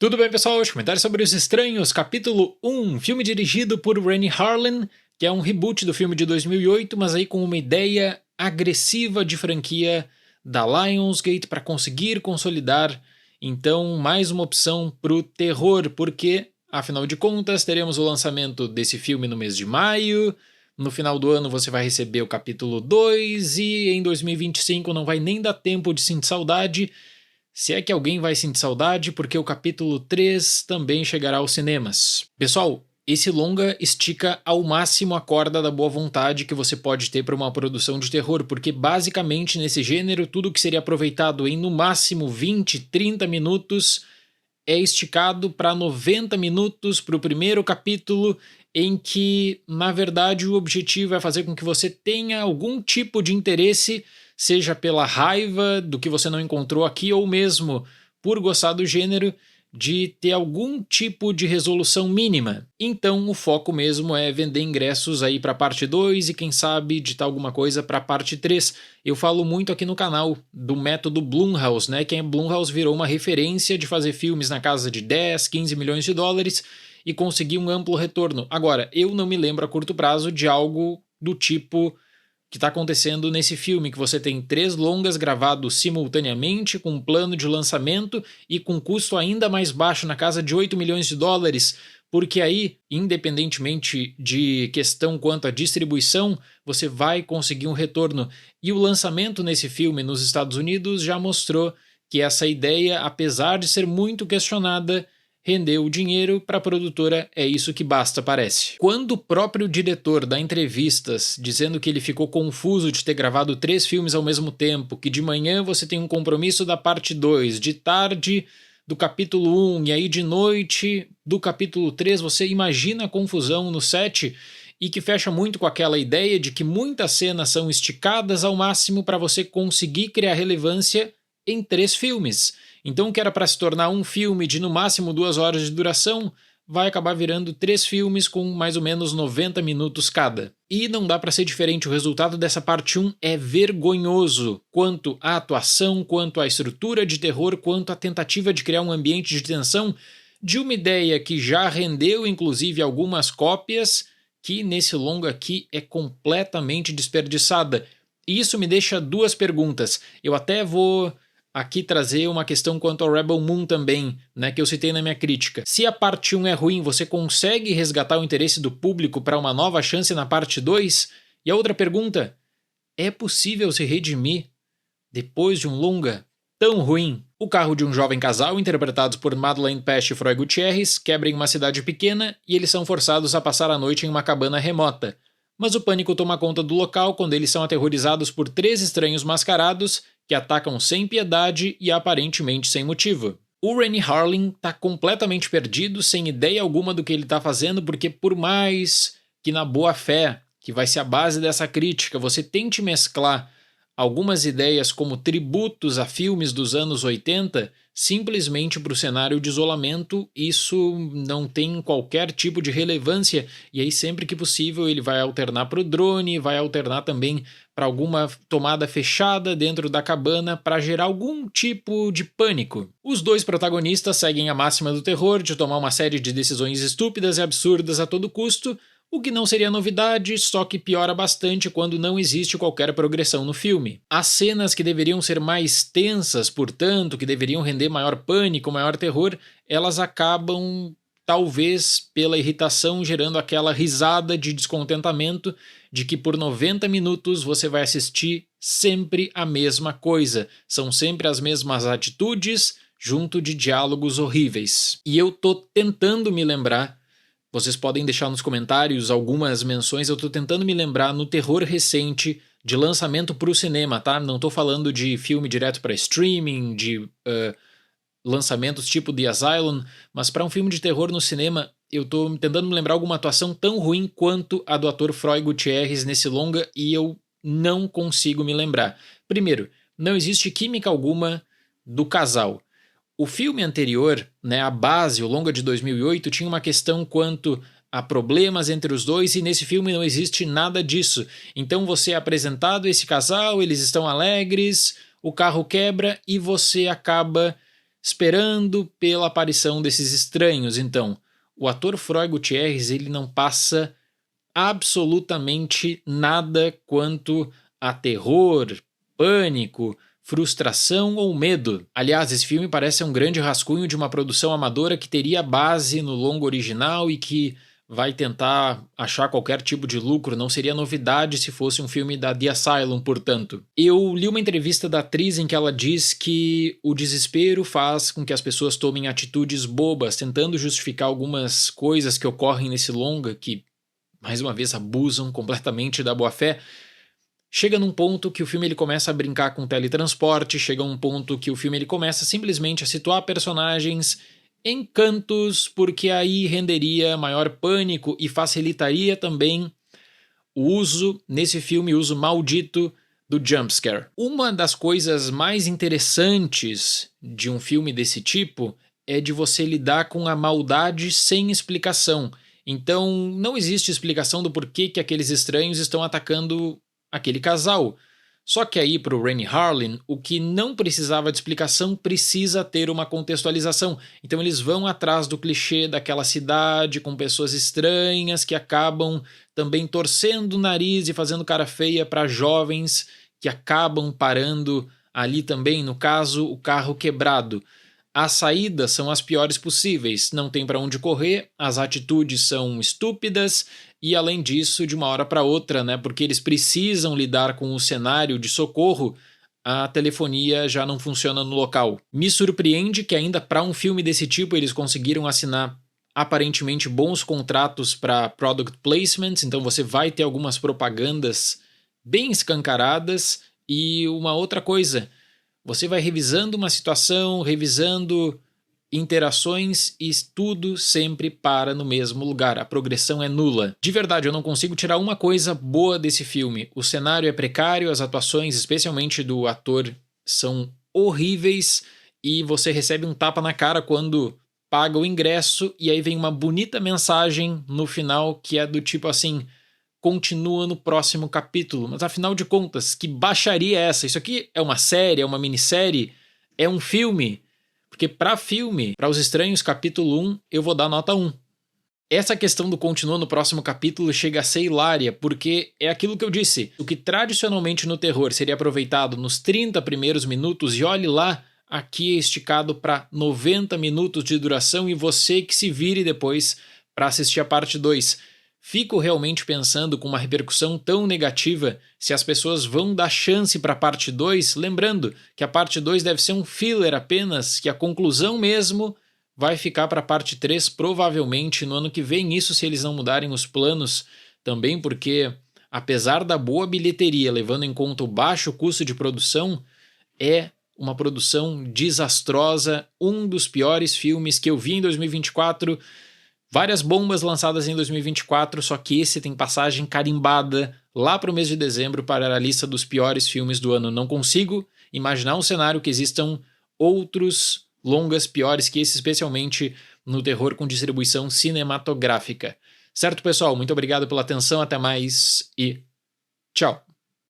Tudo bem, pessoal? Hoje comentários sobre Os Estranhos, capítulo 1, filme dirigido por Renny Harlin, que é um reboot do filme de 2008, mas aí com uma ideia agressiva de franquia da Lionsgate para conseguir consolidar, então, mais uma opção para o terror, porque, afinal de contas, teremos o lançamento desse filme no mês de maio, no final do ano você vai receber o capítulo 2 e em 2025 não vai nem dar tempo de sentir saudade, se é que alguém vai sentir saudade, porque o capítulo 3 também chegará aos cinemas. Pessoal, esse longa estica ao máximo a corda da boa vontade que você pode ter para uma produção de terror, porque basicamente nesse gênero tudo que seria aproveitado em no máximo 20, 30 minutos é esticado para 90 minutos para o primeiro capítulo, em que, na verdade, o objetivo é fazer com que você tenha algum tipo de interesse, seja pela raiva do que você não encontrou aqui, ou mesmo por gostar do gênero, de ter algum tipo de resolução mínima. Então o foco mesmo é vender ingressos aí para a parte 2 e quem sabe editar alguma coisa para a parte 3. Eu falo muito aqui no canal do método Blumhouse, né? Que a Blumhouse virou uma referência de fazer filmes na casa de 10, 15 milhões de dólares e conseguir um amplo retorno. Agora, eu não me lembro a curto prazo de algo do tipo que está acontecendo nesse filme, que você tem 3 longas gravados simultaneamente, com um plano de lançamento e com custo ainda mais baixo, na casa de 8 milhões de dólares, porque aí, independentemente de questão quanto à distribuição, você vai conseguir um retorno. E o lançamento nesse filme nos Estados Unidos já mostrou que essa ideia, apesar de ser muito questionada, rendeu dinheiro para a produtora, é isso que basta, parece. Quando o próprio diretor dá entrevistas dizendo que ele ficou confuso de ter gravado 3 filmes ao mesmo tempo, que de manhã você tem um compromisso da parte 2, de tarde do capítulo 1 e aí de noite do capítulo 3, você imagina a confusão no set, e que fecha muito com aquela ideia de que muitas cenas são esticadas ao máximo para você conseguir criar relevância em 3 filmes. Então o que era para se tornar um filme de no máximo 2 horas de duração, vai acabar virando 3 filmes com mais ou menos 90 minutos cada. E não dá para ser diferente, o resultado dessa parte 1 é vergonhoso, quanto à atuação, quanto à estrutura de terror, quanto à tentativa de criar um ambiente de tensão, de uma ideia que já rendeu inclusive algumas cópias, que nesse longa aqui é completamente desperdiçada. E isso me deixa 2 perguntas, eu até vou aqui trazer uma questão quanto ao Rebel Moon também, né, que eu citei na minha crítica. Se a parte 1 é ruim, você consegue resgatar o interesse do público para uma nova chance na parte 2? E a outra pergunta, é possível se redimir depois de um longa tão ruim? O carro de um jovem casal, interpretados por Madeleine Pesch e Froy Gutierrez, quebra em uma cidade pequena e eles são forçados a passar a noite em uma cabana remota. Mas o pânico toma conta do local quando eles são aterrorizados por 3 estranhos mascarados que atacam sem piedade e aparentemente sem motivo. O Renny Harlin tá completamente perdido, sem ideia alguma do que ele tá fazendo, porque por mais que na boa fé, que vai ser a base dessa crítica, você tente mesclar algumas ideias como tributos a filmes dos anos 80, simplesmente para o cenário de isolamento, isso não tem qualquer tipo de relevância, e aí sempre que possível ele vai alternar para o drone, vai alternar também para alguma tomada fechada dentro da cabana para gerar algum tipo de pânico. Os 2 protagonistas seguem a máxima do terror de tomar uma série de decisões estúpidas e absurdas a todo custo, o que não seria novidade, só que piora bastante quando não existe qualquer progressão no filme. As cenas que deveriam ser mais tensas, portanto, que deveriam render maior pânico, maior terror, elas acabam, talvez pela irritação, gerando aquela risada de descontentamento de que por 90 minutos você vai assistir sempre a mesma coisa. São sempre as mesmas atitudes, junto de diálogos horríveis. E eu tô tentando me lembrar, vocês podem deixar nos comentários algumas menções, eu tô tentando me lembrar no terror recente de lançamento para o cinema, tá? Não tô falando de filme direto para streaming, de lançamentos tipo The Asylum, mas para um filme de terror no cinema, eu tô tentando me lembrar alguma atuação tão ruim quanto a do ator Froy Gutierrez nesse longa e eu não consigo me lembrar. Primeiro, não existe química alguma do casal. O filme anterior, né, a base, o longa de 2008, tinha uma questão quanto a problemas entre os dois e nesse filme não existe nada disso. Então você é apresentado esse casal, eles estão alegres, o carro quebra e você acaba esperando pela aparição desses estranhos. Então, o ator Froy Gutierrez, ele não passa absolutamente nada quanto a terror, pânico, frustração ou medo. Aliás, esse filme parece um grande rascunho de uma produção amadora que teria base no longo original e que vai tentar achar qualquer tipo de lucro. Não seria novidade se fosse um filme da The Asylum, portanto. Eu li uma entrevista da atriz em que ela diz que o desespero faz com que as pessoas tomem atitudes bobas, tentando justificar algumas coisas que ocorrem nesse longa que, mais uma vez, abusam completamente da boa-fé. Chega num ponto que o filme ele começa a brincar com teletransporte, chega um ponto que o filme ele começa simplesmente a situar personagens em cantos, porque aí renderia maior pânico e facilitaria também o uso, nesse filme, o uso maldito do jumpscare. Uma das coisas mais interessantes de um filme desse tipo é de você lidar com a maldade sem explicação. Então, não existe explicação do porquê que aqueles estranhos estão atacando aquele casal. Só que aí, para o Renny Harlin, o que não precisava de explicação precisa ter uma contextualização. Então eles vão atrás do clichê daquela cidade com pessoas estranhas que acabam também torcendo o nariz e fazendo cara feia para jovens que acabam parando ali também, no caso, o carro quebrado. As saídas são as piores possíveis, não tem para onde correr, as atitudes são estúpidas e, além disso, de uma hora para outra, né, porque eles precisam lidar com o cenário de socorro, a telefonia já não funciona no local. Me surpreende que ainda para um filme desse tipo eles conseguiram assinar aparentemente bons contratos para product placements, então você vai ter algumas propagandas bem escancaradas. E uma outra coisa, você vai revisando uma situação, revisando interações e tudo sempre para no mesmo lugar. A progressão é nula. De verdade, eu não consigo tirar uma coisa boa desse filme. O cenário é precário, as atuações, especialmente do ator, são horríveis e você recebe um tapa na cara quando paga o ingresso e aí vem uma bonita mensagem no final que é do tipo assim: continua no próximo capítulo. Mas afinal de contas, que baixaria é essa? Isso aqui é uma série, é uma minissérie, é um filme? Porque para filme, para Os Estranhos capítulo 1, eu vou dar nota 1. Essa questão do continua no próximo capítulo chega a ser hilária, porque é aquilo que eu disse. O que tradicionalmente no terror seria aproveitado nos 30 primeiros minutos, e olhe lá, aqui é esticado para 90 minutos de duração e você que se vire depois para assistir a parte 2. Fico realmente pensando com uma repercussão tão negativa se as pessoas vão dar chance para a parte 2, lembrando que a parte 2 deve ser um filler apenas, que a conclusão mesmo vai ficar para a parte 3 provavelmente no ano que vem, isso se eles não mudarem os planos também, porque apesar da boa bilheteria, levando em conta o baixo custo de produção, é uma produção desastrosa, um dos piores filmes que eu vi em 2024. Várias bombas lançadas em 2024, só que esse tem passagem carimbada lá para o mês de dezembro para a lista dos piores filmes do ano. Não consigo imaginar um cenário que existam outros longas piores que esse, especialmente no terror com distribuição cinematográfica. Certo, pessoal? Muito obrigado pela atenção, até mais e tchau!